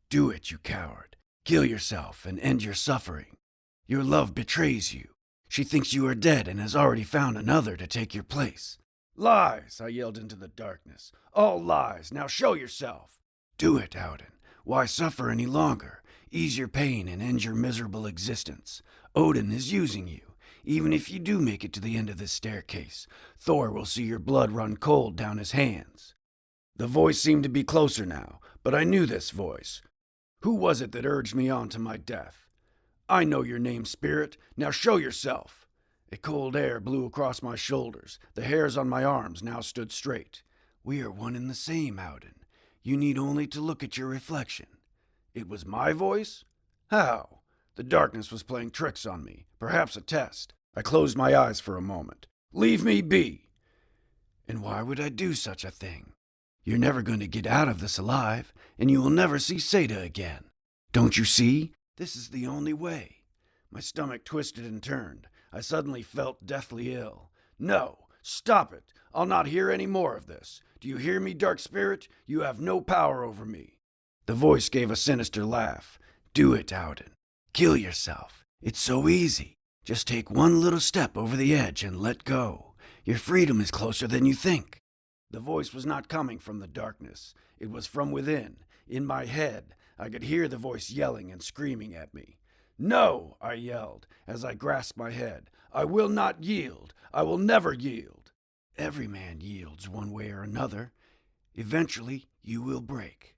Do it, you coward. Kill yourself and end your suffering. Your love betrays you. She thinks you are dead and has already found another to take your place. Lies, I yelled into the darkness. All lies. Now show yourself. Do it, Audan. Why suffer any longer? Ease your pain and end your miserable existence. Odin is using you. Even if you do make it to the end of this staircase, Thor will see your blood run cold down his hands. The voice seemed to be closer now, but I knew this voice. Who was it that urged me on to my death? I know your name, spirit. Now show yourself. A cold air blew across my shoulders. The hairs on my arms now stood straight. We are one and the same, Audan. You need only to look at your reflection. It was my voice? How? The darkness was playing tricks on me, perhaps a test. I closed my eyes for a moment. Leave me be! And why would I do such a thing? You're never going to get out of this alive, and you will never see Seda again. Don't you see? This is the only way. My stomach twisted and turned. I suddenly felt deathly ill. No, stop it. I'll not hear any more of this. Do you hear me, dark spirit? You have no power over me. The voice gave a sinister laugh. Do it, Audan. Kill yourself. It's so easy. Just take one little step over the edge and let go. Your freedom is closer than you think. The voice was not coming from the darkness. It was from within, in my head. I could hear the voice yelling and screaming at me. No, I yelled as I grasped my head. I will not yield. I will never yield. Every man yields one way or another. Eventually, you will break.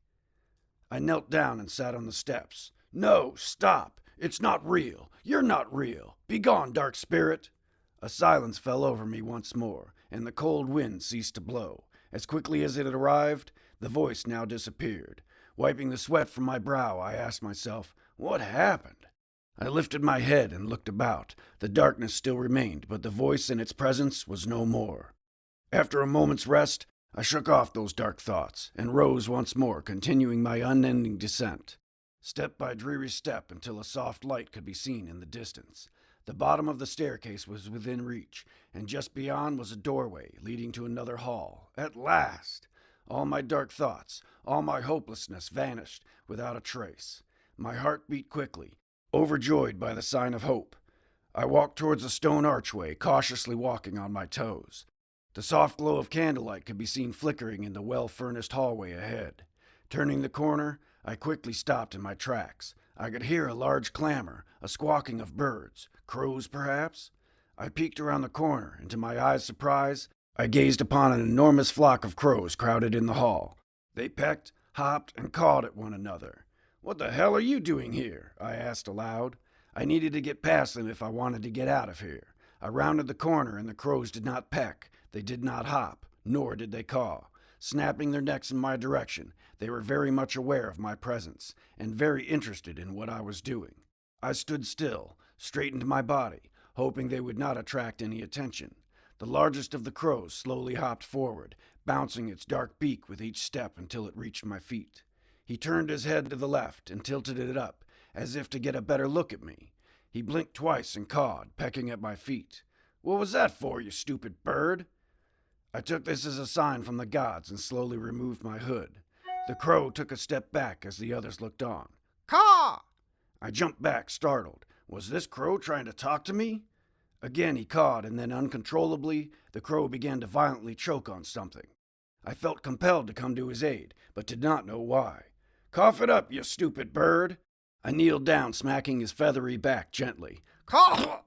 I knelt down and sat on the steps. No, stop. It's not real. You're not real. Begone, dark spirit. A silence fell over me once more, and the cold wind ceased to blow. As quickly as it had arrived, the voice now disappeared. Wiping the sweat from my brow, I asked myself, what happened? I lifted my head and looked about. The darkness still remained, but the voice and its presence was no more. After a moment's rest, I shook off those dark thoughts and rose once more, continuing my unending descent. Step by dreary step until a soft light could be seen in the distance. The bottom of the staircase was within reach, and just beyond was a doorway leading to another hall. At last! All my dark thoughts, all my hopelessness vanished without a trace. My heart beat quickly, overjoyed by the sign of hope. I walked towards the stone archway, cautiously walking on my toes. The soft glow of candlelight could be seen flickering in the well-furnished hallway ahead. Turning the corner, I quickly stopped in my tracks. I could hear a large clamor, a squawking of birds, crows perhaps. I peeked around the corner, and to my eyes' surprise, I gazed upon an enormous flock of crows crowded in the hall. They pecked, hopped, and cawed at one another. What the hell are you doing here? I asked aloud. I needed to get past them if I wanted to get out of here. I rounded the corner, and the crows did not peck. They did not hop, nor did they caw. Snapping their necks in my direction, they were very much aware of my presence, and very interested in what I was doing. I stood still, straightened my body, hoping they would not attract any attention. The largest of the crows slowly hopped forward, bouncing its dark beak with each step until it reached my feet. He turned his head to the left and tilted it up, as if to get a better look at me. He blinked twice and cawed, pecking at my feet. What was that for, you stupid bird? I took this as a sign from the gods and slowly removed my hood. The crow took a step back as the others looked on. Caw! I jumped back, startled. Was this crow trying to talk to me? Again he cawed, and then uncontrollably, the crow began to violently choke on something. I felt compelled to come to his aid, but did not know why. Cough it up, you stupid bird! I kneeled down, smacking his feathery back gently. Caw!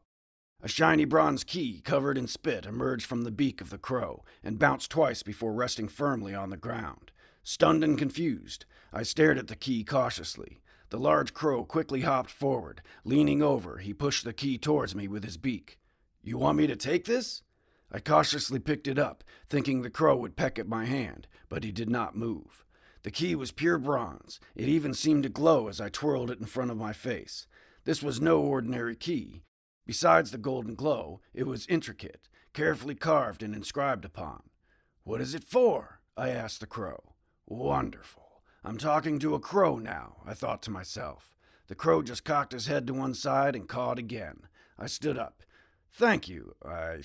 A shiny bronze key covered in spit emerged from the beak of the crow and bounced twice before resting firmly on the ground. Stunned and confused, I stared at the key cautiously. The large crow quickly hopped forward. Leaning over, he pushed the key towards me with his beak. You want me to take this? I cautiously picked it up, thinking the crow would peck at my hand, but he did not move. The key was pure bronze. It even seemed to glow as I twirled it in front of my face. This was no ordinary key. Besides the golden glow, it was intricate, carefully carved and inscribed upon. What is it for? I asked the crow. Wonderful. I'm talking to a crow now, I thought to myself. The crow just cocked his head to one side and cawed again. I stood up. Thank you, I